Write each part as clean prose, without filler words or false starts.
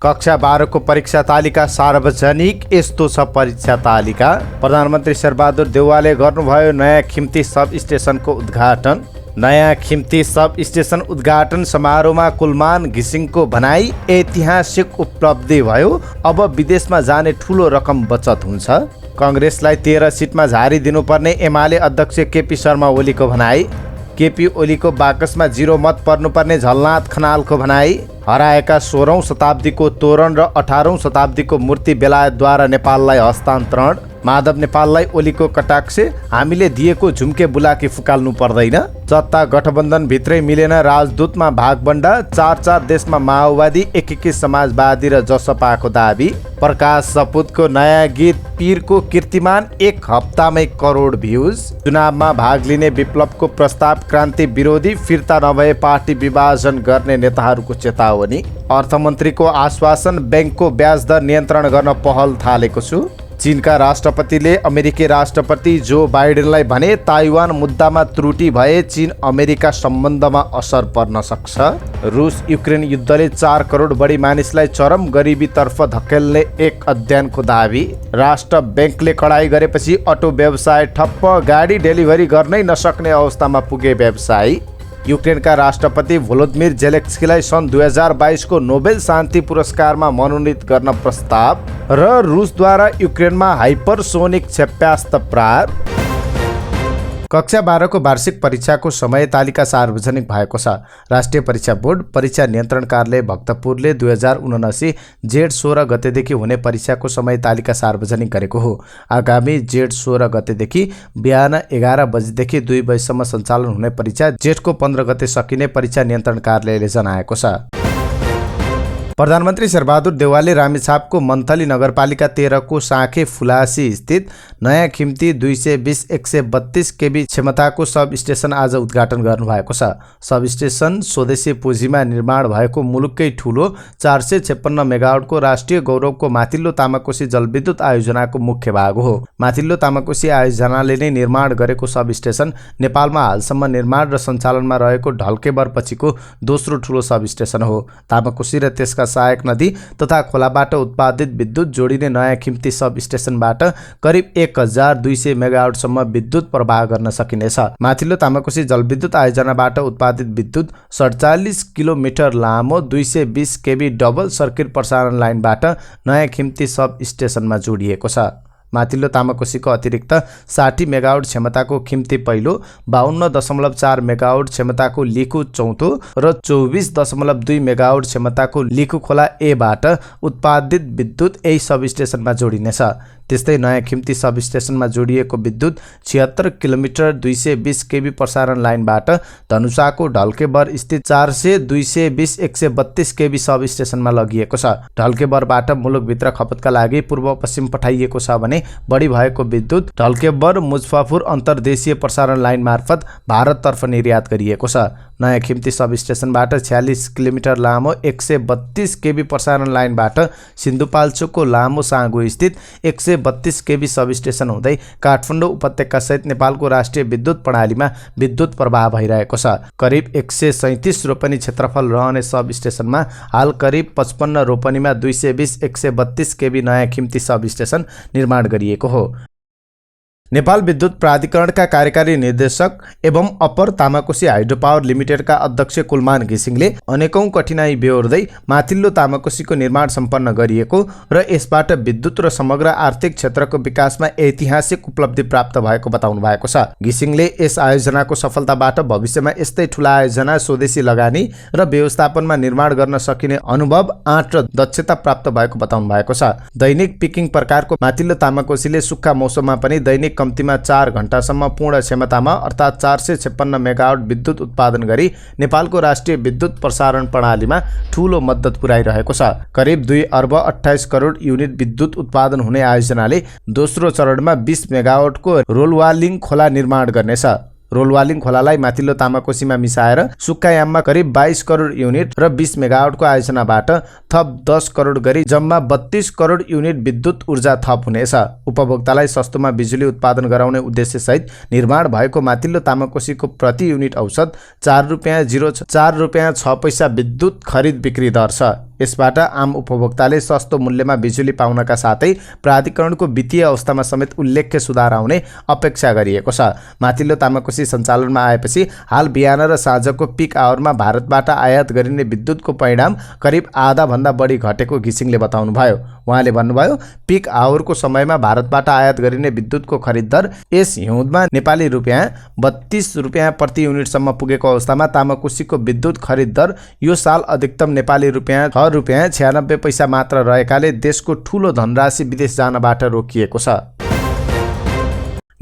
कक्षा 12 को परीक्षा तालिका सार्वजनिक। यस्तो छ परीक्षा तालिका। प्रधानमन्त्री शेरबहादुर देउवाले गर्नुभयो नयाँ खिम्ती सब स्टेसनको उद्घाटन। नयाँ खिम्ती सब स्टेसन उद्घाटन समारोहमा कुलमान घिसिङको भनाई ऐतिहासिक उपलब्धि भयो। अब विदेशमा जाने ठूलो रकम बचत हुन्छ। कांग्रेसलाई 13 सिटमा झारिदिनुपर्ने एमाले अध्यक्ष केपी शर्मा ओलीको भनाई। केपी ओलीको बाकसमा 0 मत पर्नुपर्ने झलनाथ खनालको भनाई। हराएका 16औं शताब्दीको तोरण र 18औं शताब्दीको मूर्ति बेलायतद्वारा नेपाललाई हस्तान्तरण। माधव नेपाललाई ओलीको कटाक्ष। हामीले दिएको झुम्के बुलाकी फुकाल्नु पर्दैन। सत्ता गठबन्धन भित्रै मिलेन राजदूतमा भागबण्डा। 4 देशमा माओवादी, एकीकृत समाजवादी र जसपाको दाबी। प्रकाश सपुतको नयाँ गीत पीरको कीर्तिमान 1 हप्तामै करोड भ्युज। चुनावमा भाग लिने विप्लवको प्रस्ताव क्रान्ति विरोधी। फिर्ता नभए पार्टी विभाजन गर्ने नेताहरूको चेतावनी। अर्थमन्त्रीको आश्वासन ब्याङ्कको ब्याज दर नियन्त्रण गर्न पहल थालेको छु। चीनका राष्ट्रपतिले अमेरिकी राष्ट्रपति जो बाइडेनलाई भने ताइवान मुद्दामा त्रुटि भए चीन अमेरिका सम्बन्धमा असर पर्न सक्छ। रुस युक्रेन युद्धले 4 करोड बढी मानिसलाई चरम गरिबीतर्फ धकेल्ने एक अध्ययनको दाबी। राष्ट्र ब्याङ्कले कडाई गरेपछि अटो व्यवसाय ठप्प। गाडी डेलिभरी गर्नै नसक्ने अवस्थामा पुगे व्यवसायी। युक्रेनका राष्ट्रपति भोलोदिमिर जेलेन्स्कीलाई सन् 2022 को नोबेल शान्ति पुरस्कारमा मनोनित गर्न प्रस्ताव। र रुसद्वारा युक्रेनमा हाइपरसोनिक क्षेप्यास्त्र प्रहार। कक्षा 12 को वार्षिक परीक्षाको समय तालिका सार्वजनिक भएको छ। राष्ट्रिय परीक्षा बोर्ड परीक्षा नियन्त्रण कार्यालय भक्तपुरले 2079 जेठ 16 गतेदेखि हुने परीक्षाको समय तालिका सार्वजनिक गरेको हो। आगामी जेठ 16 गतेदेखि बिहान 11 बजेदेखि 2 बजेसम्म सञ्चालन हुने परीक्षा जेठको 15 गते सकिने परीक्षा नियन्त्रण कार्यालयले जनाएको छ। प्रधानमन्त्री शेरबहादुर देउवाले रामेछापको मन्थली नगरपालिका 13 को साँखे फुलासी स्थित नयाँ खिम्ती 220-132 केबी क्षमताको सब स्टेसन आज उद्घाटन गर्नुभएको छ। सब स्टेसन स्वदेशी पुँजीमा निर्माण भएको मुलुककै ठूलो 456 मेगावाटको राष्ट्रिय गौरवको माथिल्लो तामाकोशी जलविद्युत आयोजनाको मुख्य भाग हो। माथिल्लो तामाकोशी आयोजनाले नै निर्माण गरेको सब स्टेसन नेपालमा हालसम्म निर्माण र सञ्चालनमा रहेको ढल्केबर पछिको दोस्रो ठूलो सब स्टेसन हो। तामाकोशी र त्यसका सहायक नदी तथा खोलाबाट उत्पादित विद्युत जोडिने नयाँ खिम्ती सब स्टेसनबाट करिब 1200 मेगावाटसम्म विद्युत प्रवाह गर्न सकिनेछ। माथिल्लो तामाकोशी जलविद्युत आयोजनाबाट उत्पादित विद्युत 47 किलोमिटर लामो 220 केबी डबल सर्किट प्रसारण लाइनबाट नयाँ खिम्ती सब स्टेसनमा जोडिएको छ। माथिल्लो तामाकोशीको अतिरिक्त 60 मेगावाट क्षमताको खिम्ती पहिलो, 52.4 मेगावाट क्षमताको लिखु चौथो र 24.2 मेगावाट क्षमताको लिखु खोला एबाट उत्पादित विद्युत यही सब स्टेसनमा जोडिनेछ। त्यस्तै नयाँ खिम्ती सब स्टेसनमा जोडिएको विद्युत 76 किलोमिटर 220 केबी प्रसारण लाइनबाट धनुषाको ढल्केबर स्थित 400-220-132 केबी सब स्टेसनमा लगिएको छ। ढल्केबरबाट मुलुकभित्र खपतका लागि पूर्व पश्चिम पठाइएको छ भने बढी भएको विद्युत ढल्केबर मुजफ्फरपुर अन्तर्देशीय प्रसारण लाइन मार्फत भारततर्फ निर्यात गरिएको छ। नयाँ खिम्ती सब स्टेसनबाट 46 किलोमिटर लामो 132 केबी प्रसारण लाइनबाट सिन्धुपाल्चोकको लामो साँगो स्थित 132 केबी सब स्टेसन हुँदै काठमाडौँ उपत्यका सहित नेपालको राष्ट्रिय विद्युत प्रणालीमा विद्युत प्रवाह भइरहेको छ। करिब 137 रोपनी क्षेत्रफल रहने सब स्टेसनमा हाल करिब 55 रोपनीमा 220-132 केबी नयाँ खिम्ती सब स्टेसन निर्माण गरिएको हो। नेपाल विद्युत प्राधिकरणका कार्यकारी निर्देशक एवं अप्पर तामाकोशी हाइड्रो पावर लिमिटेडका अध्यक्ष कुलमान घिसिङले अनेकौं कठिनाई बेहोर्दै माथिल्लो तामाकोशीको निर्माण सम्पन्न गरिएको र यसबाट विद्युत र समग्र आर्थिक क्षेत्रको विकासमा ऐतिहासिक उपलब्धि प्राप्त भएको बताउनु भएको छ। घिसिङले यस आयोजनाको सफलताबाट भविष्यमा यस्तै ठूला आयोजना स्वदेशी लगानी र व्यवस्थापनमा निर्माण गर्न सकिने अनुभव, आँट र दक्षता प्राप्त भएको बताउनु भएको छ। दैनिक पिकिङ प्रकारको माथिल्लो तामाकोशीले सुक्खा मौसममा पनि दैनिक कम्तीमा 4 घण्टासम्म पूर्ण क्षमतामा अर्थात् 456 मेगावाट विद्युत उत्पादन गरी नेपालको राष्ट्रिय विद्युत प्रसारण प्रणालीमा ठूलो मद्दत पुर्याइरहेको छ। करिब 2 अर्ब 28 करोड युनिट विद्युत उत्पादन हुने आयोजनाले दोस्रो चरणमा 20 मेगावाटको रोलवालिङ खोला निर्माण गर्नेछ। रोलवालिङ खोलालाई माथिल्लो तामाकोशीमा मिसाएर सुक्खायाममा करिब 22 करोड युनिट र 20 मेगावाटको आयोजनाबाट थप 10 करोड गरी जम्मा 32 करोड युनिट विद्युत ऊर्जा थप हुनेछ। उपभोक्तालाई सस्तोमा बिजुली उत्पादन गराउने उद्देश्यसहित निर्माण भएको माथिल्लो तामाकोशीको प्रति युनिट औसत 4 रुपैयाँ 04 रुपैयाँ 6 पैसा विद्युत खरिद बिक्री दर छ। यसबाट आम उपभोक्ताले सस्तो मूल्यमा बिजुली पाउनका साथै प्राधिकरणको वित्तीय अवस्थामा समेत उल्लेख्य सुधार आउने अपेक्षा गरिएको छ। माथिल्लो तामाकोसी सञ्चालनमा आएपछि हाल बिहान र साँझको पिक आवरमा भारतबाट आयात गरिने विद्युतको परिणाम करिब आधाभन्दा बढी घटेको घिसिङले बताउनुभयो। उहाँले भन्नुभयो, पिक आवरको समयमा भारतबाट आयात गरिने विद्युतको खरिद दर यस हिउँदमा नेपाली रुपियाँ 32 रुपियाँ प्रति युनिटसम्म पुगेको अवस्थामा तामाकोसीको विद्युत खरिद दर यो साल अधिकतम नेपाली रुपियाँ 6 रुपियाँ 96 पैसा मात्र रहेकाले देशको ठूलो धनराशि विदेश जानबाट रोकिएको छ।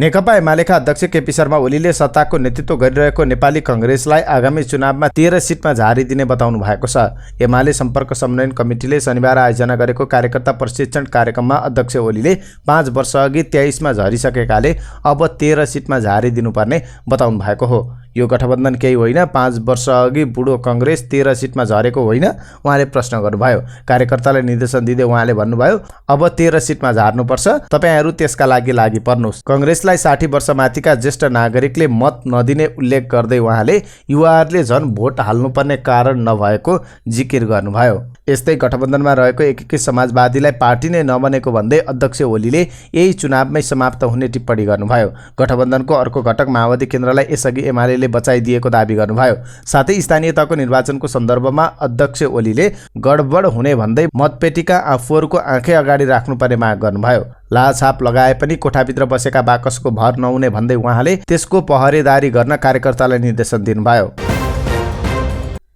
नेकपा एमालेका अध्यक्ष केपी शर्मा ओलीले सत्ताको नेतृत्व गरिरहेको नेपाली कांग्रेसलाई आगामी चुनावमा 13 सिटमा झारिदिने बताउनु भएको छ। एमाले सम्पर्क समन्वयन कमिटीले शनिबार आयोजना गरेको कार्यकर्ता प्रशिक्षण कार्यक्रममा अध्यक्ष ओलीले 5 वर्ष अघि 23 मा झरिसकेकाले अब 13 सिटमा झारिदिनुपर्ने बताउनु भएको हो। यो गठबन्धन केही होइन, 5 वर्ष अघि बुढो कांग्रेस 13 सिटमा झरेको होइन, उहाँले प्रश्न गर्नुभयो। कार्यकर्तालाई निर्देशन दिँदै उहाँले भन्नुभयो, अब 13 सिटमा झार्नुपर्छ, तपाईहरू त्यसका लागि पर्नुहोस्। कांग्रेसलाई 60 वर्षमाथिका ज्येष्ठ नागरिकले मत नदिने उल्लेख गर्दै उहाँले युवाहरूले झन् भोट हाल्नुपर्ने कारण नभएको जिकिर गर्नुभयो। यस्तै गठबन्धनमा रहेको एकीकृत समाजवादीलाई पार्टी नै नबनेको भन्दै अध्यक्ष ओलीले यही चुनावमै समाप्त हुने टिप्पणी गर्नुभयो। गठबन्धनको अर्को घटक माओवादी केन्द्रलाई यसअघि एमालेले बचाइदिएको दाबी गर्नुभयो। साथै स्थानीय तहको निर्वाचनको सन्दर्भमा अध्यक्ष ओलीले गडबड हुने भन्दै मतपेटीका आफूहरूको आँखै अगाडि राख्नुपर्ने माग गर्नुभयो। लाछाप लगाए पनि कोठाभित्र बसेका बाकसको भर नहुने भन्दै उहाँले त्यसको पहरेदारी गर्न कार्यकर्तालाई निर्देशन दिनुभयो।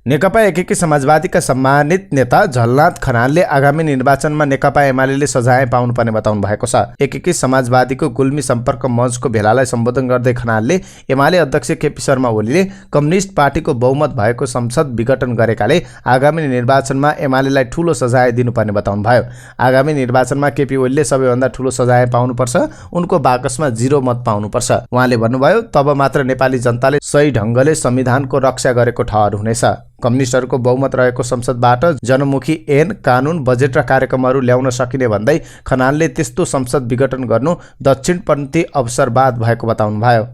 नेकपा एकीकृत समाजवादीका सम्मानित नेता झलनाथ खनालले आगामी निर्वाचनमा नेकपा एमालेले सजाय पाउनुपर्ने बताउनु भएको छ। एकीकृत समाजवादीको गुल्मी सम्पर्क मञ्चको भेलालाई सम्बोधन गर्दै खनालले एमाले अध्यक्ष केपी शर्मा ओलीले कम्युनिस्ट पार्टीको बहुमत भएको संसद विघटन गरेकाले आगामी निर्वाचनमा एमालेलाई ठूलो सजाय दिनुपर्ने बताउनुभयो। आगामी निर्वाचनमा केपी ओलीले सबैभन्दा ठूलो सजाय पाउनुपर्छ, उनको बाकसमा 0 मत पाउनुपर्छ। उहाँले भन्नुभयो, तब मात्र नेपाली जनताले सही ढङ्गले संविधानको रक्षा गरेको ठहर हुनेछ। कम्युनिस्टहरूको बहुमत रहेको संसदबाट जनमुखी ऐन, कानुन, बजेट र कार्यक्रमहरू ल्याउन सकिने भन्दै खनालले त्यस्तो संसद विघटन गर्नु दक्षिणपन्थी अवसरवाद भएको बताउनुभयो।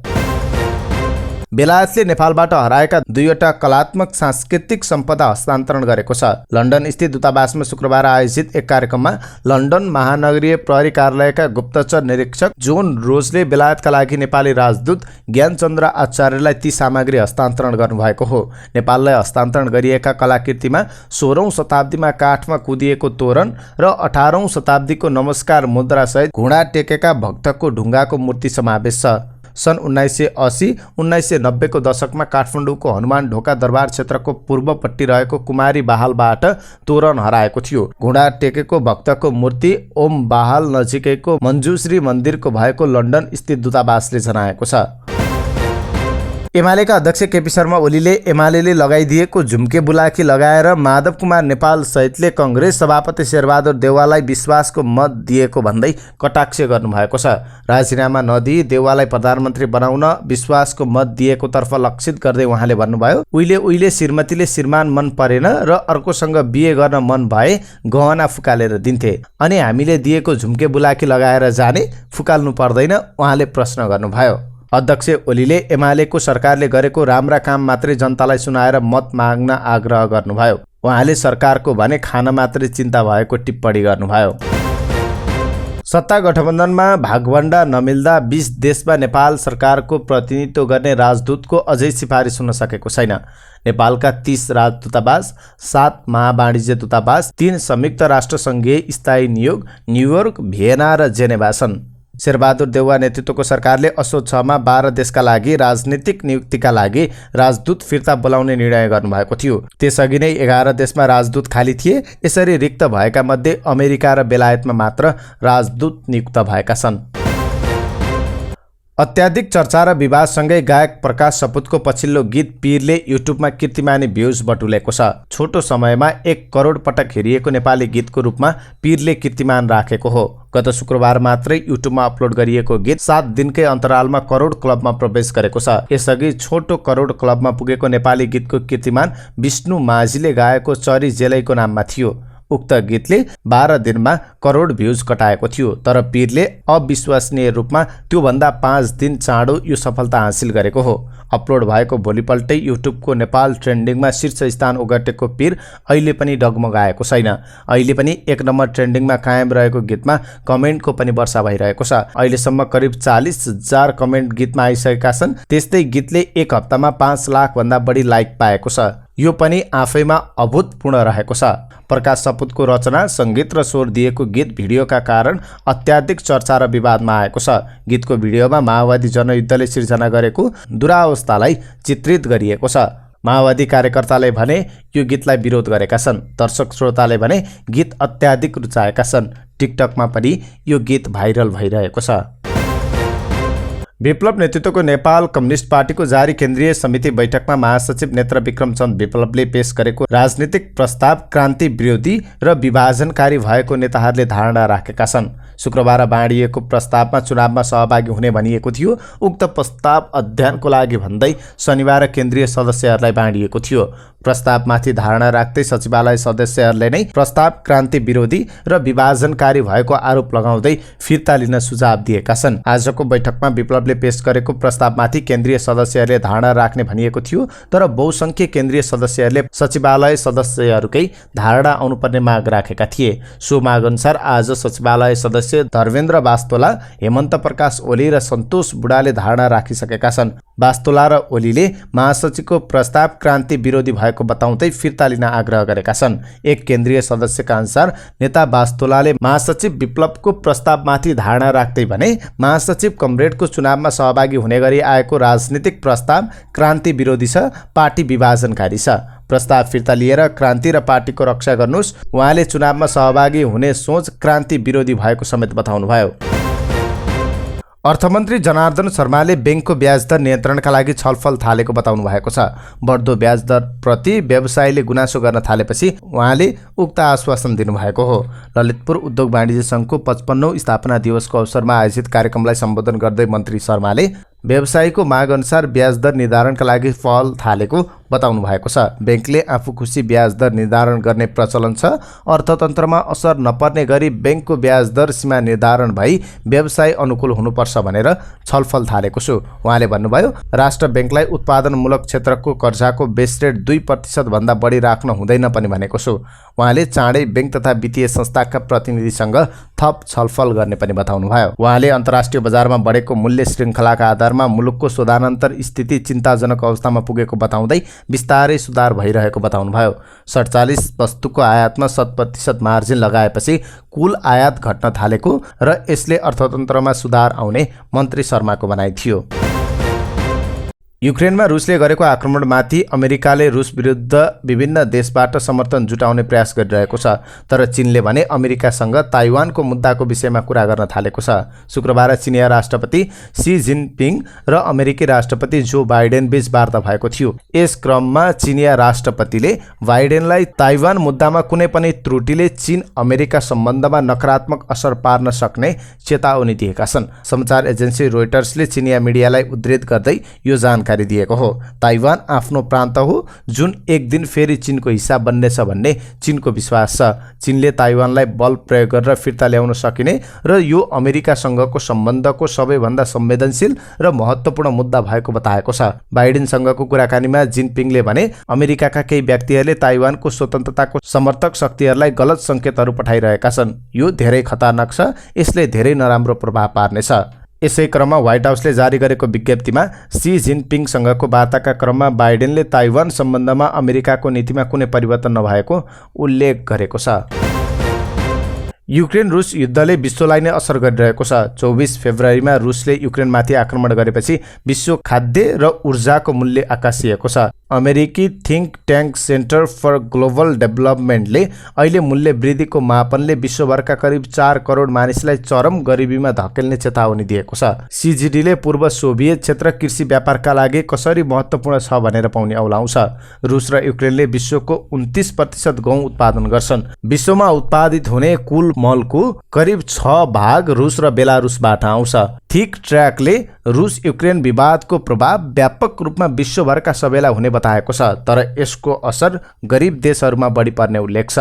बेलायतले नेपालबाट हराएका 2वटा कलात्मक सांस्कृतिक सम्पदा हस्तान्तरण गरेको छ। लन्डन स्थित दूतावासमा शुक्रबार आयोजित एक कार्यक्रममा लन्डन महानगरीय प्रहरी कार्यालयका गुप्तचर निरीक्षक जोन रोजले बेलायतका लागि नेपाली राजदूत ज्ञानचन्द्र आचार्यलाई ती सामग्री हस्तान्तरण गर्नुभएको हो। नेपाललाई हस्तान्तरण गरिएका कलाकृतिमा 16औं शताब्दीमा काठमा कुदिएको तोरण र 18औं शताब्दीको नमस्कार मुद्रासहित घुँडा टेकेका भक्तको ढुङ्गाको मूर्ति समावेश छ। सन् 1980-1990 को दशकमा काठमाडौँको हनुमान ढोका दरबार क्षेत्रको पूर्वपट्टि रहेको कुमारी बहालबाट तोरण हराएको थियो। घुँडा टेकेको भक्तको मूर्ति ओम बहाल नजिकैको मञ्जुश्री मन्दिरको भएको लन्डन स्थित दूतावासले जनाएको छ। एमालेका अध्यक्ष केपी शर्मा ओलीले एमालेले लगाइदिएको झुम्के बुलाकी लगाएर माधव कुमार नेपाल सहितले कांग्रेस सभापति शेरबहादुर देउवालाई विश्वासको मत दिएको भन्दै कटाक्ष गर्नुभएको छ। राजीनामा नदिई देउवालाई प्रधानमन्त्री बनाउन विश्वासको मत दिएको तर्फ लक्षित गर्दै उहाँले भन्नुभयो, उहिले श्रीमतीले श्रीमान मन परेन र अर्कोसँग बिहे गर्न मन भए गहना फुकालेर दिन्थे, अनि हामीले दिएको झुम्के बुलाकी लगाएर जाने फुकाल्नु पर्दैन, उहाँले प्रश्न गर्नुभयो। अध्यक्ष ओलीले एमालेको सरकारले गरेको राम्रा काम मात्रै जनतालाई सुनाएर मत माग्न आग्रह गर्नुभयो। उहाँले सरकारको भने खान मात्रै चिन्ता भएको टिप्पणी गर्नुभयो। सत्ता गठबन्धनमा भागवण्डा नमिल्दा 20 देशमा नेपाल सरकारको प्रतिनिधित्व गर्ने राजदूतको अझै सिफारिस हुन सकेको छैन। नेपालका 30 राजदूतावास, 7 महावाणिज्य दूतावास, 3 संयुक्त राष्ट्र सङ्घीय स्थायी नियोग, न्युयोर्क, भियना र जेनेभा छन्। शेरबहादुर देउवा नेतृत्वको सरकारले असोज 6 मा 12 देशका लागि राजनीतिक नियुक्तिका लागि राजदूत फिर्ता बोलाउने निर्णय गर्नुभएको थियो। त्यसअघि नै 11 देशमा राजदूत खाली थिए। यसरी रिक्त भएका मध्ये अमेरिका र बेलायतमा मात्र राजदूत नियुक्त भएका छन्। अत्याधिक चर्चा र विवादसँगै गायक प्रकाश सपुतको पछिल्लो गीत पीरले युट्युबमा कीर्तिमानी भ्युज बटुलेको छ। छोटो समयमा 1 करोड पटक हेरिएको नेपाली गीतको रूपमा पीरले कीर्तिमान राखेको हो। गत शुक्रबार मात्रै युट्युबमा अपलोड गरिएको गीत 7 दिनकै अन्तरालमा करोड क्लबमा प्रवेश गरेको छ। यसअघि छोटो करोड क्लबमा पुगेको नेपाली गीतको कीर्तिमान विष्णु माझीले गाएको चरी जेलैको नाममा थियो। उक्त गीतले 12 दिनमा करोड भ्युज कटाएको थियो। तर पीरले अविश्वसनीय रूपमा त्योभन्दा 5 दिन चाँडो यो सफलता हासिल गरेको हो। अपलोड भएको भोलिपल्टै युट्युबको नेपाल ट्रेन्डिङमा शीर्ष स्थान ओगटेको पीर अहिले पनि डगमगाएको छैन। अहिले पनि 1 नम्बर ट्रेन्डिङमा कायम रहेको गीतमा कमेन्टको पनि वर्षा भइरहेको छ। अहिलेसम्म करिब 40,000 कमेन्ट गीतमा आइसकेका छन्। त्यस्तै गीतले 1 हप्तामा 5 लाख भन्दा बढी लाइक पाएको छ। यो पनि आफैमा अभूतपूर्ण रहेको छ। प्रकाश सपुतको रचना, सङ्गीत र स्वर दिएको गीत भिडियोका कारण अत्याधिक चर्चा र विवादमा आएको छ। गीतको भिडियोमा माओवादी जनयुद्धले सिर्जना गरेको दुरावस्थालाई चित्रित गरिएको छ। माओवादी कार्यकर्ताले भने यो गीतलाई विरोध गरेका छन्। दर्शक श्रोताले भने गीत अत्याधिक रुचाएका छन्। टिकटकमा पनि यो गीत भाइरल भइरहेको छ। विप्लव नेतृत्वको नेपाल कम्युनिस्ट पार्टीको जारी केन्द्रीय समिति बैठकमा महासचिव नेत्र विक्रम चन्द विप्लवले पेश गरेको राजनीतिक प्रस्ताव क्रान्ति विरोधी र विभाजनकारी भएको नेताहरूले धारणा राखेका छन्। शुक्रबार बाँडिएको प्रस्तावमा चुनावमा सहभागी हुने भनिएको थियो। उक्त प्रस्ताव अध्ययनको लागि भन्दै शनिबार केन्द्रीय सदस्यहरूलाई बाँडिएको थियो। प्रस्तावमाथि धारणा राख्दै सचिवालय सदस्यहरूले नै प्रस्ताव क्रान्ति विरोधी र विभाजनकारी भएको आरोप लगाउँदै फिर्ता लिन सुझाव दिएका छन्। आजको बैठकमा विप्लवले पेश गरेको प्रस्तावमाथि केन्द्रीय सदस्यहरूले धारणा राख्ने भनिएको थियो। तर बहुसंख्य केन्द्रीय सदस्यहरूले सचिवालय सदस्यहरूकै धारणा आउनुपर्ने माग राखेका थिए। सो मागअनुसार आज सचिवालय सदस्य धर्मेन्द्र बास्तोला, हेमन्त प्रकाश ओली र सन्तोष बुढाले धारणा राखिसकेका छन्। बास्तोला र ओलीले महासचिवको प्रस्ताव क्रान्ति विरोधी भएको बताउँदै फिर्ता लिन आग्रह गरेका छन्। एक केन्द्रीय सदस्यका अनुसार नेता बास्तोलाले महासचिव विप्लवको प्रस्तावमाथि धारणा राख्दै भने महासचिव कमरेडको चुनावमा सहभागी हुने गरी आएको राजनीतिक प्रस्ताव क्रान्ति विरोधी छ, पार्टी विभाजनकारी छ। प्रस्ताव फिर्ता लिएर क्रान्ति र पार्टीको रक्षा गर्नुहोस्। उहाँले चुनावमा सहभागी हुने सोच क्रान्ति विरोधी भएको समेत बताउनुभयो। अर्थमन्त्री जनार्दन शर्माले बैंकको ब्याज दर नियन्त्रणका लागि छलफल थालेको बताउनु भएको छ। बढ्दो ब्याज दर प्रति व्यवसायीले गुनासो गर्न थालेपछि उहाँले उक्त आश्वासन दिनुभएको हो। ललितपुर उद्योग वाणिज्य सङ्घको 55औं स्थापना दिवसको अवसरमा आयोजित कार्यक्रमलाई सम्बोधन गर्दै मन्त्री शर्माले व्यवसायीको माग अनुसार ब्याज दर निर्धारणका लागि पहल थालेको बताउनु भएको छ। बैंकले आफू खुसी ब्याज दर निर्धारण गर्ने प्रचलन छ। अर्थतन्त्रमा असर नपर्ने गरी बैंकको ब्याज दर सीमा निर्धारण भई व्यवसाय अनुकूल हुनुपर्छ भनेर छलफल थालेको छु। उहाँले भन्नुभयो, राष्ट्र बैंकलाई उत्पादनमूलक क्षेत्रको कर्जाको बेस रेट 2% भन्दा बढी राख्न हुँदैन पनि भनेको छु। उहाँले चाँडै बैंक तथा वित्तीय संस्थाका प्रतिनिधिसँग थप छलफल गर्ने पनि बताउनुभयो। उहाँले अन्तर्राष्ट्रिय बजारमा बढेको मूल्य श्रृङ्खलाका आधारमा मुलुकको शोधानन्तर स्थिति चिन्ताजनक अवस्थामा पुगेको बताउँदै बिस्तारै सुधार भइरहेको बताउनुभयो। 47 वस्तुको आयातमा 7% मार्जिन लगाएपछि कुल आयात घट्न थालेको र यसले अर्थतन्त्रमा सुधार आउने मन्त्री शर्माको भनाइ थियो। युक्रेनमा रुसले गरेको आक्रमणमाथि अमेरिकाले रुस विरुद्ध विभिन्न देशबाट समर्थन जुटाउने प्रयास गरिरहेको छ। तर चीनले भने अमेरिकासँग ताइवानको मुद्दाको विषयमा कुरा गर्न थालेको छ। शुक्रबार चिनिया राष्ट्रपति सी जिनपिङ र अमेरिकी राष्ट्रपति जो बाइडेन बीच वार्ता भएको थियो। यस क्रममा चिनिया राष्ट्रपतिले बाइडेनलाई ताइवान मुद्दामा कुनै पनि त्रुटिले चीन अमेरिका सम्बन्धमा नकारात्मक असर पार्न सक्ने चेतावनी दिएका छन्। समाचार एजेन्सी रोइटर्सले चिनिया मिडियालाई उद्धृत गर्दै यो जानकारी दिएको हो। ताइवान आफ्नो प्रान्त हो जुन एक दिन फेरि चीनको हिस्सा बन्नेछ भन्ने चीनको विश्वास छ। चीनले ताइवानलाई बल प्रयोग गरेर फिर्ता ल्याउन सकिने र यो अमेरिकासँगको सम्बन्धको सबैभन्दा संवेदनशील र महत्त्वपूर्ण मुद्दा भएको बताएको छ। बाइडेनसँगको कुराकानीमा जिनपिङले भने अमेरिकाका केही व्यक्तिहरूले ताइवानको स्वतन्त्रताको समर्थक शक्तिहरूलाई गलत सङ्केतहरू पठाइरहेका छन्। यो धेरै खतरनाक छ, यसले धेरै नराम्रो प्रभाव पार्नेछ। यसै क्रममा व्हाइट हाउसले जारी गरेको विज्ञप्तिमा सी जिनपिङसँगको वार्ताका क्रममा बाइडेनले ताइवान सम्बन्धमा अमेरिकाको नीतिमा कुनै परिवर्तन नभएको उल्लेख गरेको छ। युक्रेन रुस युद्धले विश्वलाई नै असर गरिरहेको छ। 24 फेब्रुअरीमा रुसले युक्रेनमाथि आक्रमण गरेपछि विश्व खाद्य र ऊर्जाको मूल्य आकाशिएको छ। अमेरिकी think tank Centre for Global डेभलपमेन्टले अहिले मूल्य वृद्धिको मापनले विश्वभरका करिब 4 करोड मानिसलाई चरम गरिबीमा धकेल्ने चेतावनी दिएको छ। सीजीडीले पूर्व सोभियत क्षेत्र कृषि व्यापारका लागि कसरी महत्त्वपूर्ण छ भनेर पाउने औलाउँछ। रुस र युक्रेनले विश्वको 29% गहुँ उत्पादन गर्छन्। विश्वमा उत्पादित हुने कुल मलको करिब 6 भाग रुस र बेलारुसबाट आउँछ। थिक ट्र्याकले रुस युक्रेन विवादको प्रभाव व्यापक रूपमा विश्वभरका सबैलाई हुने बताएको छ, तर यसको असर गरिब देशहरूमा बढी पर्ने उल्लेख छ।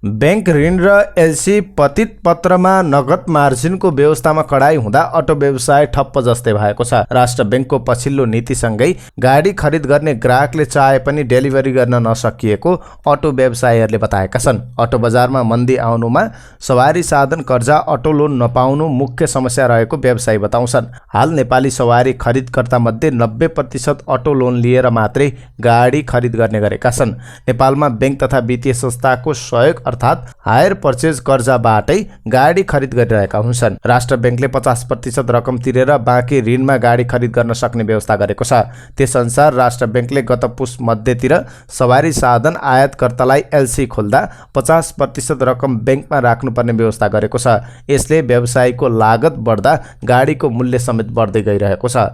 बैंक ऋण र एलसी पतित पत्रमा नगद मार्जिनको व्यवस्थामा कडाई हुँदा अटो व्यवसाय ठप्प जस्तै भएको छ। राष्ट्र बैंकको पछिल्लो नीतिसँगै गाडी खरिद गर्ने ग्राहकले चाहे पनि डेलिभरी गर्न नसकिएको अटो व्यवसायीहरूले बताएका छन्। अटो बजारमा मन्दी आउनुमा सवारी साधन कर्जा अटो लोन नपाउनु मुख्य समस्या रहेको व्यवसायी बताउँछन्। हाल नेपाली सवारी खरिदकर्ता मध्ये 90% अटो लोन लिएर मात्रै गाडी खरिद गर्ने गरेका छन्। नेपालमा बैंक तथा वित्तीय संस्थाको सहयोग अर्थात् हायर पर्चेज कर्जाबाटै गाडी खरिद गरिरहेका हुन्छन्। राष्ट्र बैंकले 50% रकम तिरेर बाँकी ऋणमा गाडी खरिद गर्न सक्ने व्यवस्था गरेको छ। त्यसअनुसार राष्ट्र बैंकले गत पुस मध्यतिर सवारी साधन आयातकर्तालाई एलसी खोल्दा 50% रकम बैंकमा राख्नुपर्ने व्यवस्था गरेको छ। यसले व्यवसायीको लागत बढ्दा गाडीको मूल्य समेत बढ्दै गइरहेको छ।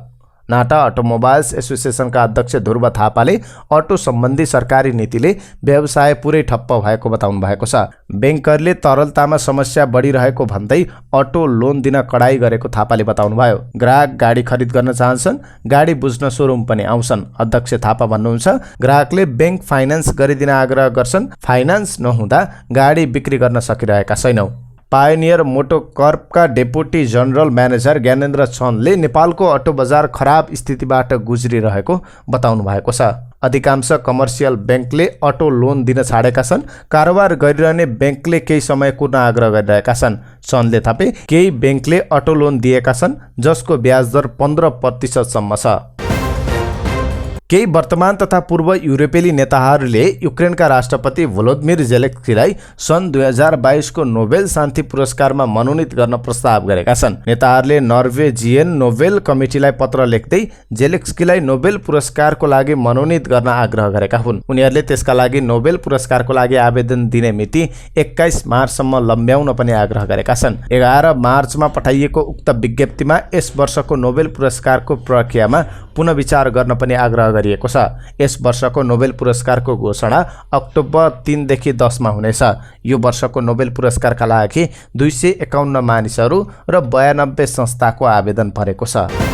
नाटा अटोमोबाइल्स एसोसिएसनका अध्यक्ष ध्रुव थापाले अटो सम्बन्धी सरकारी नीतिले व्यवसाय पुरै ठप्प भएको बताउनु भएको छ। बैंकरले तरलतामा समस्या बढिरहेको भन्दै अटो लोन दिन कडाई गरेको थापाले बताउनुभयो। ग्राहक गाडी खरिद गर्न चाहन्छन्, गाडी बुझ्न सोरुम पनि आउँछन्। अध्यक्ष थापा भन्नुहुन्छ, ग्राहकले बैंक फाइनान्स गरिदिन आग्रह गर्छन्, फाइनान्स नहुँदा गाडी बिक्री गर्न सकिरहेका छैनौँ। पायोनियर मोटो कर्पका डेपुटी जनरल म्यानेजर ज्ञानेन्द्र चन्दले नेपालको अटो बजार खराब स्थितिबाट गुज्रिरहेको बताउनु भएको छ। अधिकांश कमर्सियल बैंकले अटो लोन दिन छाडेका छन्। कारोबार गरिरहने बैंकले केही समय कुर्न आग्रह गरिरहेका छन्। चन्दले थपे, केही बैंकले अटो लोन दिएका छन् जसको ब्याज दर 15% सम्म छ। केही वर्तमान तथा पूर्व युरोपेली नेताहरूले युक्रेनका राष्ट्रपति भोलोदिमिर जेलेन्स्कीलाई सन् 2022 को नोबेल शान्ति पुरस्कारमा मनोनित गर्न प्रस्ताव गरेका छन्। नेताहरूले नर्वेजियन नोबेल कमिटीलाई पत्र लेख्दै जेलेन्स्कीलाई नोबेल पुरस्कारको लागि मनोनित गर्न आग्रह गरेका हुन्। उनीहरूले त्यसका लागि नोबेल पुरस्कारको लागि आवेदन दिने मिति 21 मार्चसम्म लम्ब्याउन पनि आग्रह गरेका छन्। 11 मार्चमा पठाइएको उक्त विज्ञप्तिमा यस वर्षको नोबेल पुरस्कारको प्रक्रियामा पुनः विचार गर्न पनि आग्रह गरिएको छ। यस वर्षको नोबेल पुरस्कारको घोषणा अक्टोबर 3 देखि 10 मा हुनेछ। यो वर्षको नोबेल पुरस्कारका लागि 251 मानिसहरू र 92 संस्थाको आवेदन परेको छ।